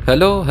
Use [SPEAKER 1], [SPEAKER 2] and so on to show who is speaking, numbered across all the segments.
[SPEAKER 1] Hello,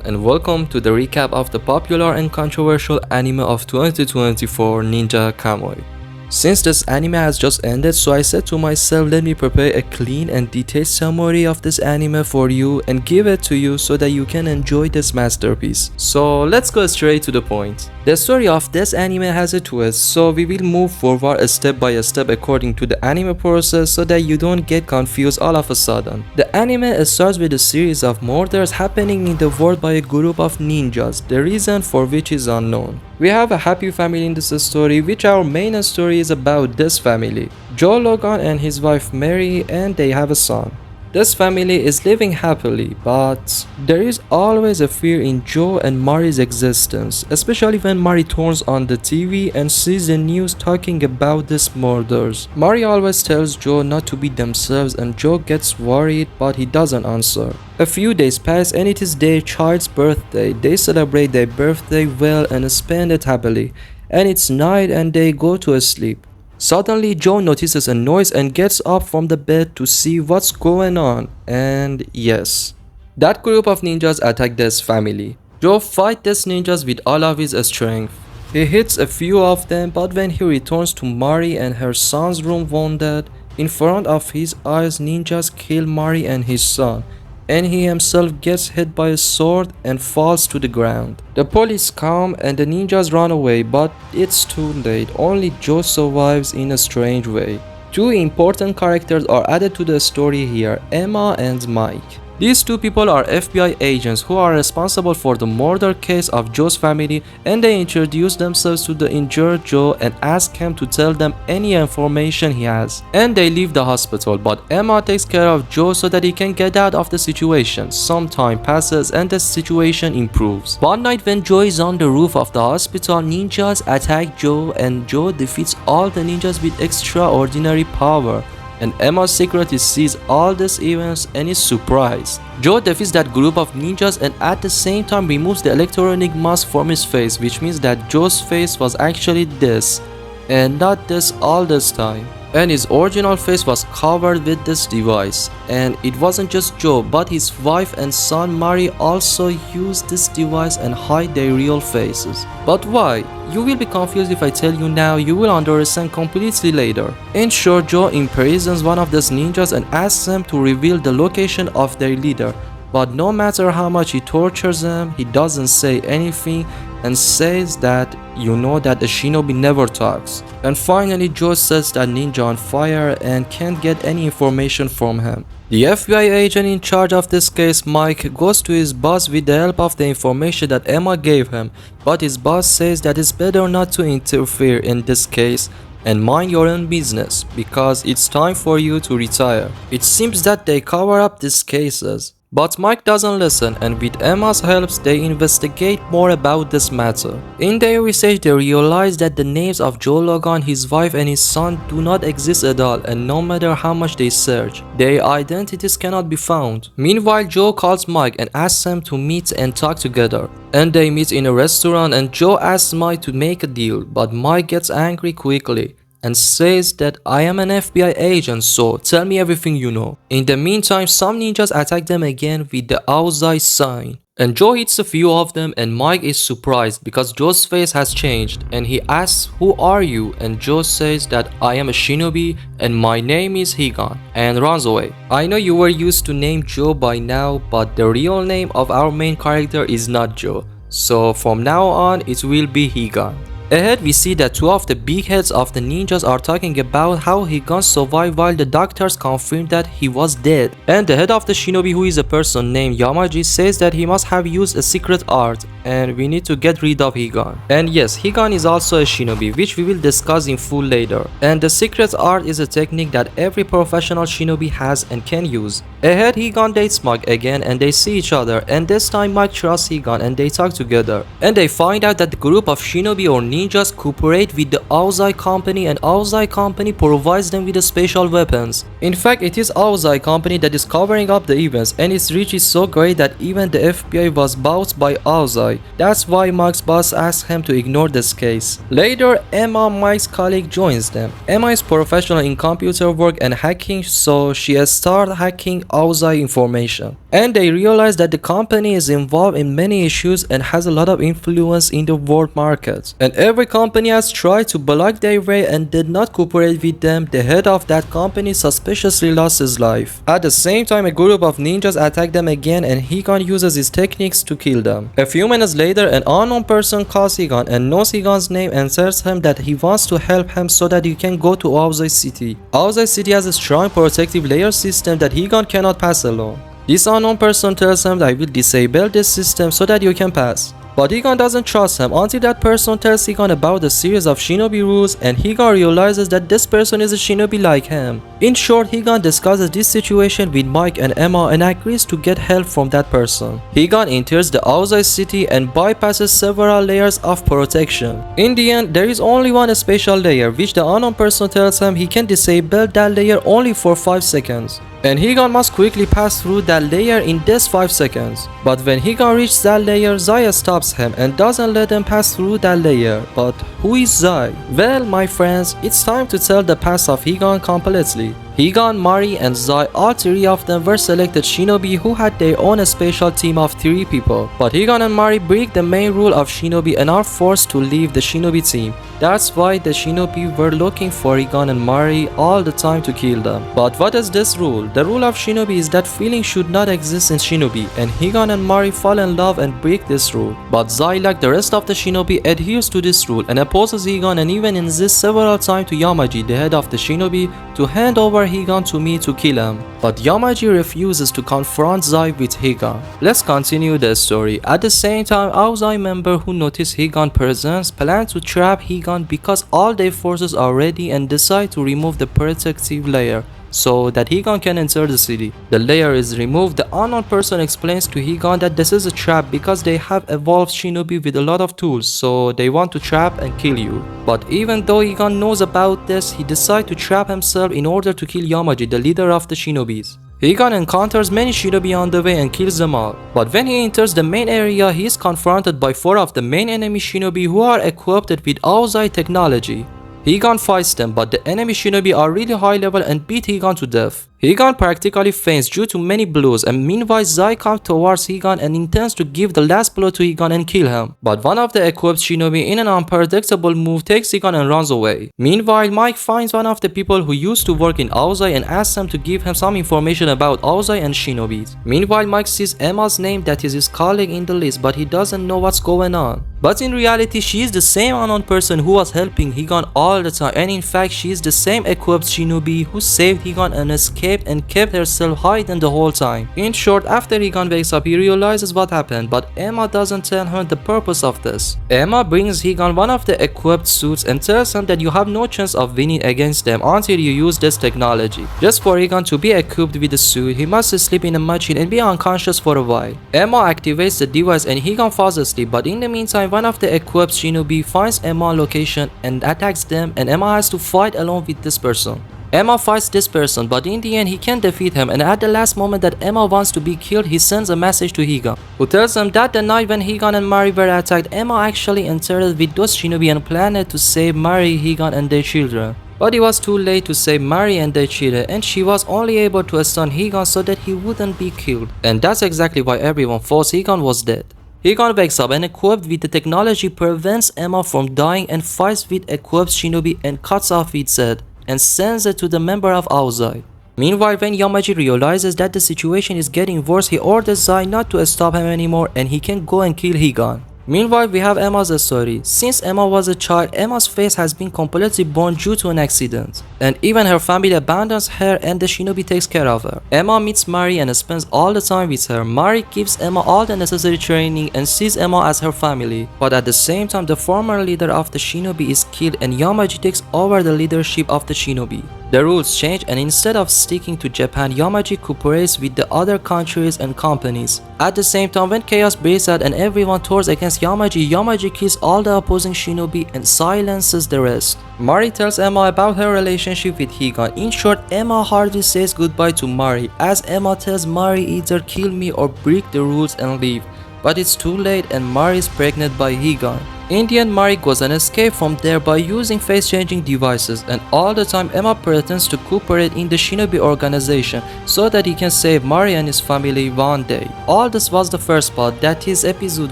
[SPEAKER 1] and welcome to the recap of the popular and controversial anime of 2024, Ninja Kamui. Since this anime has just ended, so I said to myself, let me prepare a clean and detailed summary of this anime for you and give it to you so that you can enjoy this masterpiece. So let's go straight to the point. The story of this anime has a twist, so we will move forward step by step according to the anime process so that you don't get confused all of a sudden. The anime starts with a series of murders happening in the world by a group of ninjas, the reason for which is unknown. We have a happy family in this story, which our main story is about this family. Joe Logan and his wife Mary, and they have a son. This family is living happily, but there is always a fear in Joe and Mari's existence, especially when Mari turns on the TV and sees the news talking about these murders. Mari always tells Joe not to be themselves and Joe gets worried, but he doesn't answer. A few days pass and it is their child's birthday. They celebrate their birthday well and spend it happily. And it's night and they go to sleep. Suddenly, Joe notices a noise and gets up from the bed to see what's going on. And yes, that group of ninjas attack this family. Joe fights these ninjas with all of his strength. He hits a few of them, but when he returns to Mari and her son's room wounded, in front of his eyes, ninjas kill Mari and his son, and he himself gets hit by a sword and falls to the ground. The police come and the ninjas run away, but it's too late. Only Joe survives in a strange way. Two important characters are added to the story here, Emma and Mike. These two people are FBI agents who are responsible for the murder case of Joe's family, and they introduce themselves to the injured Joe and ask him to tell them any information he has. And they leave the hospital, but Emma takes care of Joe so that he can get out of the situation. Some time passes and the situation improves. One night when Joe is on the roof of the hospital, ninjas attack Joe and Joe defeats all the ninjas with extraordinary power. And Emma secretly sees all these events and is surprised. Joe defeats that group of ninjas and at the same time removes the electronic mask from his face, which means that Joe's face was actually this and not this all this time. And his original face was covered with this device. And it wasn't just Joe, but his wife and son Mari also used this device and hide their real faces. But why? You will be confused if I tell you now. You will understand completely later. In short, Joe imprisons one of these ninjas and asks them to reveal the location of their leader. But no matter how much he tortures them, he doesn't say anything and says that you know that the shinobi never talks. And finally, Joe sets that ninja on fire and can't get any information from him. The FBI agent in charge of this case, Mike, goes to his boss with the help of the information that Emma gave him, but his boss says that it's better not to interfere in this case and mind your own business because it's time for you to retire. It seems that they cover up these cases. But Mike doesn't listen, and with Emma's help, they investigate more about this matter. In their research, they realize that the names of Joe Logan, his wife, and his son do not exist at all, and no matter how much they search, their identities cannot be found. Meanwhile, Joe calls Mike and asks him to meet and talk together. And they meet in a restaurant, and Joe asks Mike to make a deal, but Mike gets angry quickly and says that I am an FBI agent, so tell me everything you know. In the meantime, some ninjas attack them again with the Aozai sign. And Joe hits a few of them and Mike is surprised because Joe's face has changed and he asks, who are you? And Joe says that I am a shinobi and my name is Higan, and runs away. I know you were used to name Joe by now, but the real name of our main character is not Joe. So from now on, it will be Higan. Ahead, we see that two of the big heads of the ninjas are talking about how Higan survived while the doctors confirmed that he was dead. And the head of the shinobi, who is a person named Yamaji, says that he must have used a secret art and we need to get rid of Higan. And yes, Higan is also a shinobi, which we will discuss in full later. And the secret art is a technique that every professional shinobi has and can use. Ahead, Higan dates Mike again and they see each other, and this time Mike trusts Higan and they talk together. And they find out that the group of shinobi or ninjas ninjas cooperate with the Aozai company, and Aozai company provides them with the special weapons. In fact, it is Aozai company that is covering up the events, and its reach is so great that even the FBI was bought by Aozai. That's why Mike's boss asked him to ignore this case. Later, Emma, Mike's colleague, joins them. Emma is professional in computer work and hacking, so she started hacking Aozai information. And they realize that the company is involved in many issues and has a lot of influence in the world market. And every company has tried to block their way and did not cooperate with them. The head of that company suspiciously lost his life. At the same time, a group of ninjas attack them again, and Higan uses his techniques to kill them. A few minutes later, an unknown person calls Higan and knows Higan's name and tells him that he wants to help him so that he can go to Aozai City. Aozai City has a strong protective layer system that Higan cannot pass alone. This unknown person tells him that I will disable this system so that you can pass. But Higan doesn't trust him until that person tells Higan about the series of shinobi rules, and Higan realizes that this person is a shinobi like him. In short, Higan discusses this situation with Mike and Emma and agrees to get help from that person. Higan enters the Aozai city and bypasses several layers of protection. In the end, there is only one special layer, which the unknown person tells him he can disable that layer only for 5 seconds. And Higan must quickly pass through that layer in this 5 seconds. But when Higan reaches that layer, Zai stops him and doesn't let him pass through that layer. But who is Zai? Well, my friends, it's time to tell the past of Higan completely. Higan, Mari, and Zai, all 3 of them were selected shinobi who had their own special team of 3 people. But Higan and Mari break the main rule of shinobi and are forced to leave the shinobi team. That's why the shinobi were looking for Higan and Mari all the time to kill them. But what is this rule? The rule of shinobi is that feeling should not exist in shinobi, and Higan and Mari fall in love and break this rule. But Zai, like the rest of the shinobi, adheres to this rule and opposes Higan and even insists several times to Yamaji, the head of the shinobi, to hand over Higan to me to kill him. But Yamaji refuses to confront Zai with Higan. Let's continue the story. At the same time, Aozai member who noticed Higan's presence plan to trap Higan because all their forces are ready and decide to remove the protective layer so that Higan can enter the city. The layer is removed. The unknown person explains to Higan that this is a trap because they have evolved shinobi with a lot of tools, so they want to trap and kill you. But even though Higan knows about this, he decides to trap himself in order to kill Yamaji, the leader of the shinobis. Higan encounters many shinobi on the way and kills them all. But when he enters the main area, he is confronted by 4 of the main enemy shinobi who are equipped with Aozai technology. Higan fights them, but the enemy shinobi are really high level and beat Higan to death. Higan practically faints due to many blows, and meanwhile Zai comes towards Higan and intends to give the last blow to Higan and kill him. But one of the equipped shinobi in an unpredictable move takes Higan and runs away. Meanwhile, Mike finds one of the people who used to work in Aozai and asks him to give him some information about Aozai and shinobis. Meanwhile, Mike sees Emma's name, that is his colleague, in the list, but he doesn't know what's going on. But in reality, she is the same unknown person who was helping Higan all the time, and in fact, she is the same equipped shinobi who saved Higan and escaped and kept herself hidden the whole time. In short, after Higan wakes up, he realizes what happened, but Emma doesn't tell him the purpose of this. Emma brings Higan one of the equipped suits and tells him that you have no chance of winning against them until you use this technology. Just for Higan to be equipped with the suit, he must sleep in a machine and be unconscious for a while. Emma activates the device and Higan falls asleep, but in the meantime, one of the equipped shinobi finds Emma's location and attacks them, and Emma has to fight alone with this person. Emma fights this person, but in the end he can defeat him, and at the last moment that Emma wants to be killed, he sends a message to Higan, who tells him that the night when Higan and Mari were attacked, Emma actually entered with those shinobi and planned to save Mari, Higan and their children. But it was too late to save Mari and their children, and she was only able to stun Higan so that he wouldn't be killed. And that's exactly why everyone thought Higan was dead. Higan wakes up and equipped with the technology prevents Emma from dying and fights with equipped shinobi and cuts off its head and sends it to the member of Aozai. Meanwhile, when Yamaji realizes that the situation is getting worse, he orders Zai not to stop him anymore and he can go and kill Higan. Meanwhile, we have Emma's story. Since Emma was a child, Emma's face has been completely burned due to an accident. And even her family abandons her and the shinobi takes care of her. Emma meets Mari and spends all the time with her. Mari gives Emma all the necessary training and sees Emma as her family. But at the same time, the former leader of the shinobi is killed and Yamaji takes over the leadership of the shinobi. The rules change, and instead of sticking to Japan, Yamaji cooperates with the other countries and companies. At the same time, when chaos breaks out and everyone turns against Yamaji, Yamaji kills all the opposing shinobi and silences the rest. Mari tells Emma about her relationship with Higan. In short, Emma hardly says goodbye to Mari, as Emma tells Mari either kill me or break the rules and leave. But it's too late and Mari is pregnant by Higan. In the end, Mari goes and escapes from there by using face-changing devices, and all the time Emma pretends to cooperate in the shinobi organization so that he can save Mari and his family one day. All this was the first part, that is episode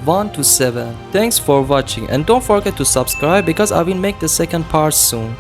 [SPEAKER 1] 1 to 7. Thanks for watching and don't forget to subscribe because I will make the second part soon.